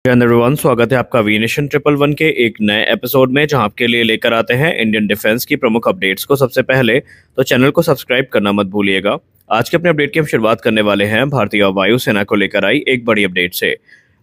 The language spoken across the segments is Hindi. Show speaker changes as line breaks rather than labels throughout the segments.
एवरीवन, स्वागत है आपका वी नेशन ट्रिपल वन के एक नए एपिसोड में, जहां आपके लिए लेकर आते हैं इंडियन डिफेंस की प्रमुख अपडेट्स को। सबसे पहले तो चैनल को सब्सक्राइब करना मत भूलिएगा। आज के अपने अपडेट की हम शुरुआत करने वाले हैं भारतीय वायुसेना को लेकर आई एक बड़ी अपडेट से।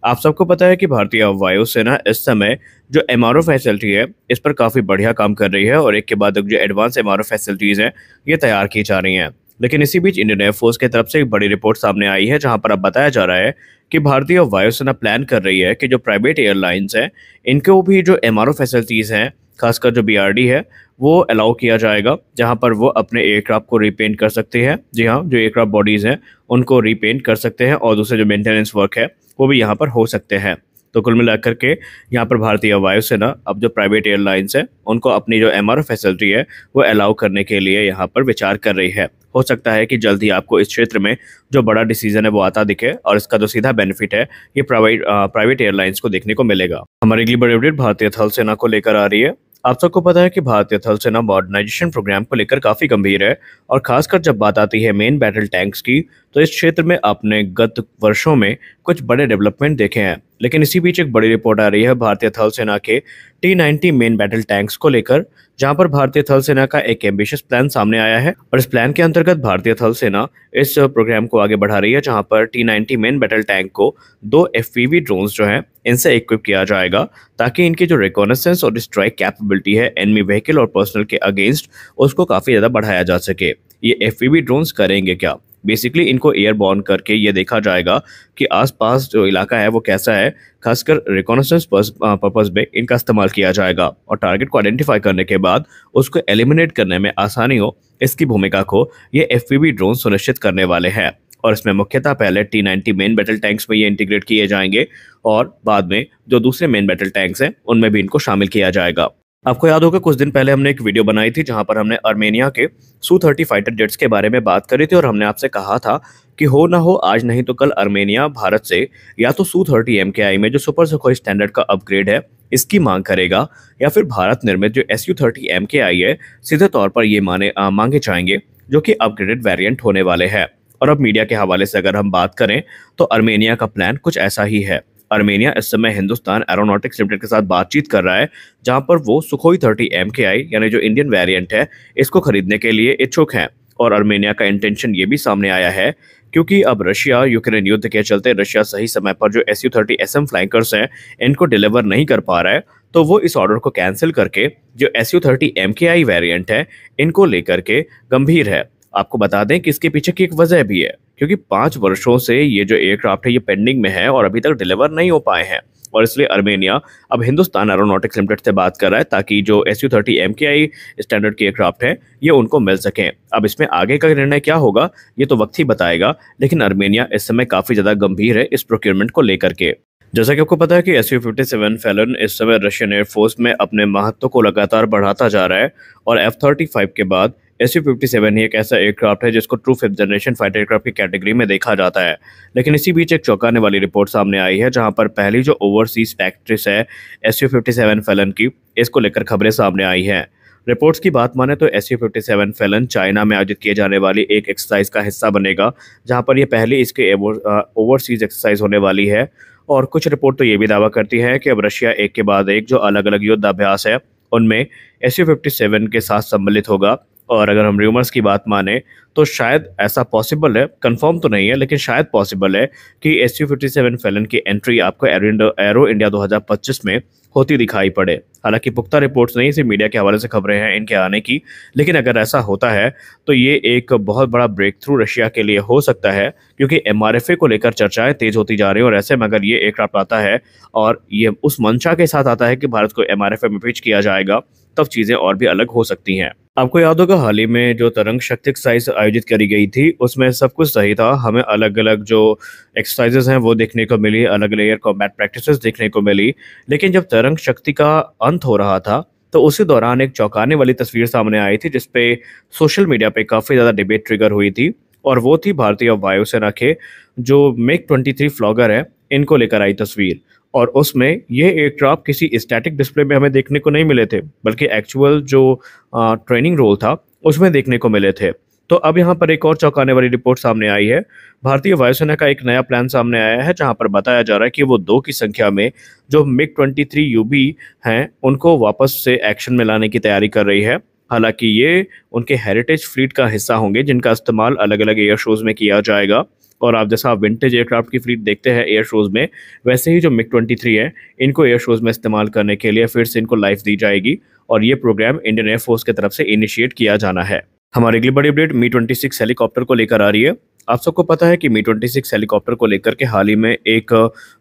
आप सबको पता है कि भारतीय वायुसेना इस समय जो एमआरओ फैसिलिटी है इस पर काफ़ी बढ़िया काम कर रही है और एक के बाद एक जो एडवांस एमआरओ फैसिलिटीज़ हैं ये तैयार की जा रही हैं। लेकिन इसी बीच इंडियन एयरफोर्स की तरफ से एक बड़ी रिपोर्ट सामने आई है, जहां पर अब बताया जा रहा है कि भारतीय वायुसेना प्लान कर रही है कि जो प्राइवेट एयरलाइंस हैं इनको भी जो एमआरओ फैसिलिटीज़ हैं, खासकर जो बीआरडी है वो अलाउ किया जाएगा, जहां पर वो अपने एयरक्राफ्ट को रीपेंट कर सकते हैं। जी हाँ, जो एयरक्राफ्ट बॉडीज़ हैं उनको रीपेंट कर सकते हैं और दूसरे जो मेंटेनेंस वर्क है वो भी यहाँ पर हो सकते हैं। तो कुल मिलाकर के यहाँ पर भारतीय वायुसेना अब जो प्राइवेट एयरलाइंस है उनको अपनी जो एमआरओ फैसिलिटी है वो अलाउ करने के लिए यहाँ पर विचार कर रही है। हो सकता है कि जल्द ही आपको इस क्षेत्र में जो बड़ा डिसीजन है वो आता दिखे और इसका जो सीधा बेनिफिट है ये प्राइवेट एयरलाइंस को देखने को मिलेगा। हमारी अगली बड़ी अपडेट भारतीय थल सेना को लेकर आ रही है। आप सबको पता है कि भारतीय थल सेना मॉडर्नाइजेशन प्रोग्राम को लेकर काफ़ी गंभीर है और खासकर जब बात आती है मेन बैटल टैंक्स की, तो इस क्षेत्र में आपने गत वर्षों में कुछ बड़े डेवलपमेंट देखे हैं। लेकिन इसी बीच एक बड़ी रिपोर्ट आ रही है भारतीय थल सेना के T-90 मेन बैटल टैंक्स को लेकर, जहां पर भारतीय थल सेना का एक एम्बिशियस प्लान सामने आया है और इस प्लान के अंतर्गत भारतीय थल सेना इस प्रोग्राम को आगे बढ़ा रही है, जहां पर T-90 मेन बैटल टैंक को 2 FPV ड्रोन्स जो हैं इनसे इक्विप किया जाएगा, ताकि इनकी जो रिकॉनेसेंस और स्ट्राइक कैपेबिलिटी है एनिमी व्हीकल और पर्सनल के अगेंस्ट उसको काफ़ी ज़्यादा बढ़ाया जा सके। ये FPV ड्रोन्स करेंगे क्या? बेसिकली इनको एयरबॉर्न करके ये देखा जाएगा कि आसपास जो इलाका है वो कैसा है, खासकर रिकॉनेसेंस पर्पस में इनका इस्तेमाल किया जाएगा और टारगेट को आइडेंटिफाई करने के बाद उसको एलिमिनेट करने में आसानी हो, इसकी भूमिका को ये FPV ड्रोन सुनिश्चित करने वाले हैं। और इसमें मुख्यतः पहले T-90 मेन बैटल टैंक्स में ये इंटीग्रेट किए जाएंगे और बाद में जो दूसरे मेन बैटल टैंक्स हैं उनमें भी इनको शामिल किया जाएगा। आपको याद होगा कुछ दिन पहले हमने एक वीडियो बनाई थी जहां पर हमने आर्मेनिया के Su-30 फाइटर जेट्स के बारे में बात करी थी और हमने आपसे कहा था कि हो ना हो आज नहीं तो कल आर्मेनिया भारत से या तो Su-30 MKI में जो सुपर सुखोई स्टैंडर्ड का अपग्रेड है इसकी मांग करेगा, या फिर भारत निर्मित जो Su-30 MKI है सीधे तौर पर ये मांगे जाएंगे, जो कि अपग्रेडेड वेरिएंट होने वाले हैं। और अब मीडिया के हवाले से अगर हम बात करें तो आर्मेनिया का प्लान कुछ ऐसा ही है। आर्मेनिया इस समय हिंदुस्तान एरोनॉटिक्स लिमिटेड के साथ बातचीत कर रहा है, जहां पर वो सुखोई 30 MKI यानी जो इंडियन वेरिएंट है इसको खरीदने के लिए इच्छुक हैं। और आर्मेनिया का इंटेंशन ये भी सामने आया है, क्योंकि अब रशिया यूक्रेन युद्ध के चलते रशिया सही समय पर जो Su-30 SM फ्लैंकर्स हैं इनको डिलीवर नहीं कर पा रहा है, तो वो इस ऑर्डर को कैंसिल करके जो Su-30 MKI वेरिएंट है इनको लेकर के गंभीर है। आपको बता दें कि इसके पीछे की एक वजह भी है, क्योंकि 5 वर्षों से ये जो एयरक्राफ्ट है ये पेंडिंग में है और अभी तक डिलीवर नहीं हो पाए हैं, और इसलिए आर्मेनिया अब हिंदुस्तान एरोनॉटिक्स लिमिटेड से बात कर रहा है ताकि जो Su-30 MKI स्टैंडर्ड के एयरक्राफ्ट हैं ये उनको मिल सकें। अब इसमें आगे का निर्णय क्या होगा ये तो वक्त ही बताएगा, लेकिन आर्मेनिया इस समय काफ़ी ज़्यादा गंभीर है इस प्रोक्योरमेंट को लेकर के। जैसा कि आपको पता है कि Su-57 फैलन इस समय रशियन एयरफोर्स में अपने महत्व को लगातार बढ़ाता जा रहा है और F-35 के बाद Su-57 ही एक ऐसा एयरक्राफ्ट है जिसको true 5th generation fighter aircraft की कैटेगरी में देखा जाता है। लेकिन इसी बीच एक चौंकाने वाली रिपोर्ट सामने आई है, जहां पर पहली जो ओवरसीज प्रैक्टिस है Su-57 फैलन की, इसको लेकर खबरें सामने आई हैं। रिपोर्ट्स की बात माने तो Su-57 फैलन चाइना में आयोजित किए जाने वाली एक एक्सरसाइज का हिस्सा बनेगा, जहां पर यह पहली इसके ओवरसीज एक्सरसाइज होने वाली है। और कुछ रिपोर्ट तो ये भी दावा करती है कि अब रशिया एक के बाद एक जो अलग अलग युद्ध अभ्यास है उनमें Su-57 के साथ सम्मिलित होगा। और अगर हम र्यूमर्स की बात माने तो शायद ऐसा पॉसिबल है, कंफर्म तो नहीं है लेकिन शायद पॉसिबल है कि Su-57 फैलन की एंट्री आपको एरो इंडिया 2025 में होती दिखाई पड़े। हालांकि पुख्ता रिपोर्ट्स नहीं, सिर्फ मीडिया के हवाले से खबरें हैं इनके आने की, लेकिन अगर ऐसा होता है तो ये एक बहुत बड़ा ब्रेक थ्रू रशिया के लिए हो सकता है, क्योंकि MRFA को लेकर चर्चाएं तेज होती जा रही हैं और ऐसे में अगर ये एयरक्राफ्ट आता है और ये उस मंशा के साथ आता है कि भारत को MRFA में पिच किया जाएगा, तब चीज़ें और भी अलग हो सकती हैं। आपको याद होगा हाल ही में जो तरंग शक्ति एक्सरसाइज आयोजित करी गई थी उसमें सब कुछ सही था, हमें अलग अलग जो एक्सरसाइजेज हैं वो देखने को मिली, अलग अलग एयर कॉम्बैट प्रैक्टिसेस देखने को मिली। लेकिन जब तरंग शक्ति का अंत हो रहा था तो उसी दौरान एक चौंकाने वाली तस्वीर सामने आई थी, जिसपे सोशल मीडिया पे काफ़ी ज़्यादा डिबेट ट्रिगर हुई थी, और वो थी भारतीय वायुसेना के जो MiG-23 फ्लॉगर है इनको लेकर आई तस्वीर। और उसमें ये एयरक्राफ्ट किसी स्टैटिक डिस्प्ले में हमें देखने को नहीं मिले थे, बल्कि एक्चुअल जो ट्रेनिंग रोल था उसमें देखने को मिले थे। तो अब यहाँ पर एक और चौंकाने वाली रिपोर्ट सामने आई है। भारतीय वायुसेना का एक नया प्लान सामने आया है जहां पर बताया जा रहा है कि वो 2 की संख्या में जो मिग-23 यूबी हैं उनको वापस से एक्शन में लाने की तैयारी कर रही है। हालांकि ये उनके हेरिटेज फ्लीट का हिस्सा होंगे जिनका इस्तेमाल अलग अलग एयर शोज में किया जाएगा। और आप जैसा विंटेज एयरक्राफ्ट की फ्लीट देखते हैं एयर शोज में, वैसे ही जो मिग-23 है इनको एयर शोज में इस्तेमाल करने के लिए फिर से इनको लाइफ दी जाएगी और ये प्रोग्राम इंडियन एयरफोर्स की तरफ से इनिशिएट किया जाना है। हमारी अगली बड़ी अपडेट मी-26 हेलीकॉप्टर को लेकर आ रही है। आप सबको पता है कि मी-26 हेलीकॉप्टर को लेकर के हाल ही में एक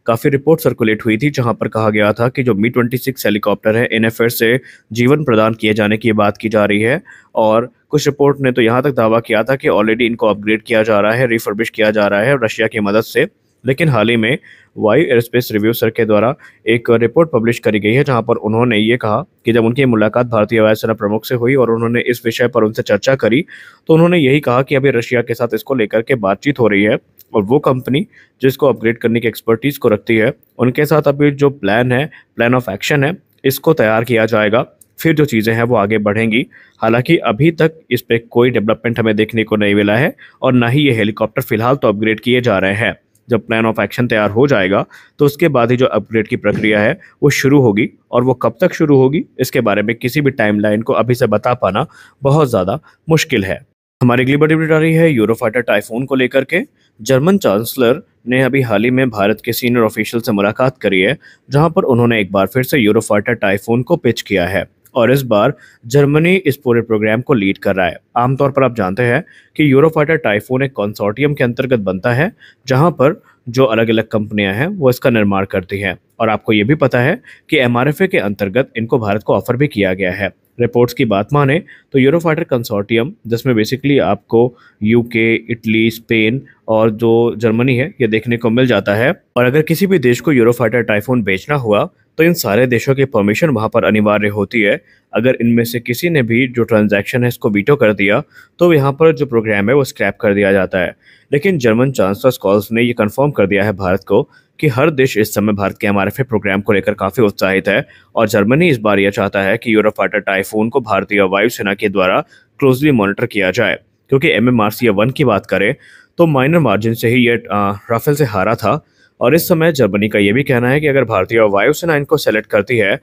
काफ़ी रिपोर्ट सर्कुलेट हुई थी जहां पर कहा गया था कि जो मी-26 हेलीकॉप्टर है इन्हें फिर से जीवन प्रदान किए जाने की बात की जा रही है। और कुछ रिपोर्ट ने तो यहाँ तक दावा किया था कि ऑलरेडी इनको अपग्रेड किया जा रहा है, रिफर्बिश किया जा रहा है रशिया की मदद से। लेकिन हाल ही में वायु एयरस्पेस रिव्यू सर के द्वारा एक रिपोर्ट पब्लिश करी गई है जहां पर उन्होंने ये कहा कि जब उनकी मुलाकात भारतीय वायुसेना प्रमुख से हुई और उन्होंने इस विषय पर उनसे चर्चा करी तो उन्होंने यही कहा कि अभी रशिया के साथ इसको लेकर के बातचीत हो रही है और वो कंपनी जो इसको अपग्रेड करने की एक्सपर्टीज को रखती है उनके साथ अभी जो प्लान है, प्लान ऑफ एक्शन है, इसको तैयार किया जाएगा। फिर जो चीज़ें हैं वो आगे बढ़ेंगी। हालांकि अभी तक इस पे कोई डेवलपमेंट हमें देखने को नहीं मिला है और ना ही ये हेलीकॉप्टर फिलहाल तो अपग्रेड किए जा रहे हैं। जब प्लान ऑफ एक्शन तैयार हो जाएगा तो उसके बाद ही जो अपग्रेड की प्रक्रिया है वो शुरू होगी और वो कब तक शुरू होगी इसके बारे में किसी भी टाइमलाइन को अभी से बता पाना बहुत ज़्यादा मुश्किल है। हमारी अगली बड़ी अपडेट आ रही है यूरोफाइटर टाइफून को लेकर के। जर्मन चांसलर ने अभी हाल ही में भारत के सीनियर ऑफिशियल से मुलाकात करी है जहां पर उन्होंने एक बार फिर से यूरोफाइटर टाइफून को पिच किया है और इस बार जर्मनी इस पूरे प्रोग्राम को लीड कर रहा है। आमतौर पर आप जानते हैं कि यूरोफाइटर टाइफून एक कंसोर्टियम के अंतर्गत बनता है जहां पर जो अलग अलग कंपनियां हैं वो इसका निर्माण करती हैं और आपको ये भी पता है कि एमआरएफए के अंतर्गत इनको भारत को ऑफर भी किया गया है। रिपोर्ट्स की बात माने तो यूरोफाइटर कंसोर्टियम जिसमें बेसिकली आपको यूके, इटली, स्पेन और जो जर्मनी है ये देखने को मिल जाता है। और अगर किसी भी देश को यूरोफाइटर टाइफून बेचना हुआ तो इन सारे देशों की परमिशन वहां पर अनिवार्य होती है। अगर इनमें से किसी ने भी जो ट्रांजैक्शन है इसको वीटो कर दिया तो यहाँ पर जो प्रोग्राम है वो स्क्रैप कर दिया जाता है। लेकिन जर्मन चांसलर स्कॉल्स ने ये कंफर्म कर दिया है भारत को कि हर देश इस समय भारत के एमआरएफए प्रोग्राम को लेकर काफी उत्साहित है और जर्मनी इस बार यह चाहता है कि यूरोफाइटर टाइफून को भारतीय वायुसेना के द्वारा क्लोजली मॉनिटर किया जाए। क्योंकि MMRCA-1 की बात करें तो माइनर मार्जिन से ही ये राफेल से हारा था और इस समय जर्मनी का ये भी कहना है कि अगर भारतीय वायुसेना इनको सेलेक्ट करती है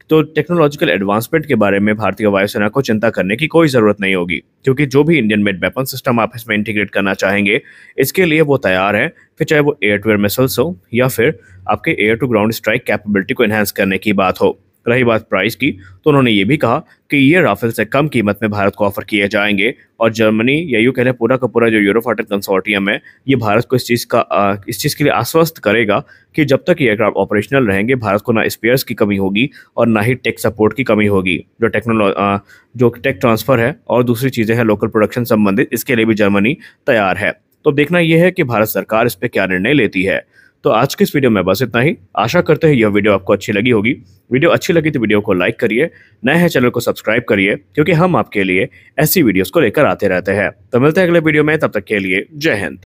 तो टेक्नोलॉजिकल एडवांसमेंट के बारे में भारतीय वायुसेना को चिंता करने की कोई ज़रूरत नहीं होगी क्योंकि जो भी इंडियन मेड वेपन सिस्टम आप इसमें इंटीग्रेट करना चाहेंगे इसके लिए वो तैयार है। फिर चाहे वो एयर टू एयर मिसाइल्स हो या फिर आपके air to ground strike capability को एनहांस करने की बात हो। रही बात प्राइस की तो उन्होंने ये भी कहा कि ये राफेल से कम कीमत में भारत को ऑफर किए जाएंगे और जर्मनी या यूं कह लें पूरा का पूरा जो यूरोफाइटर कंसोर्टियम है ये भारत को इस चीज़ के लिए आश्वस्त करेगा कि जब तक ये एयरक्राफ्ट ऑपरेशनल रहेंगे भारत को ना स्पेयर्स की कमी होगी और ना ही टेक सपोर्ट की कमी होगी। जो टेक ट्रांसफर है और दूसरी चीज़ें हैं लोकल प्रोडक्शन संबंधित, इसके लिए भी जर्मनी तैयार है। तो देखना यह है कि भारत सरकार इस पर क्या निर्णय लेती है। तो आज की इस वीडियो में बस इतना ही। आशा करते हैं यह वीडियो आपको अच्छी लगी होगी। वीडियो अच्छी लगी तो वीडियो को लाइक करिए, नए हैं चैनल को सब्सक्राइब करिए क्योंकि हम आपके लिए ऐसी वीडियोस को लेकर आते रहते हैं। तो मिलते हैं अगले वीडियो में, तब तक के लिए जय हिंद।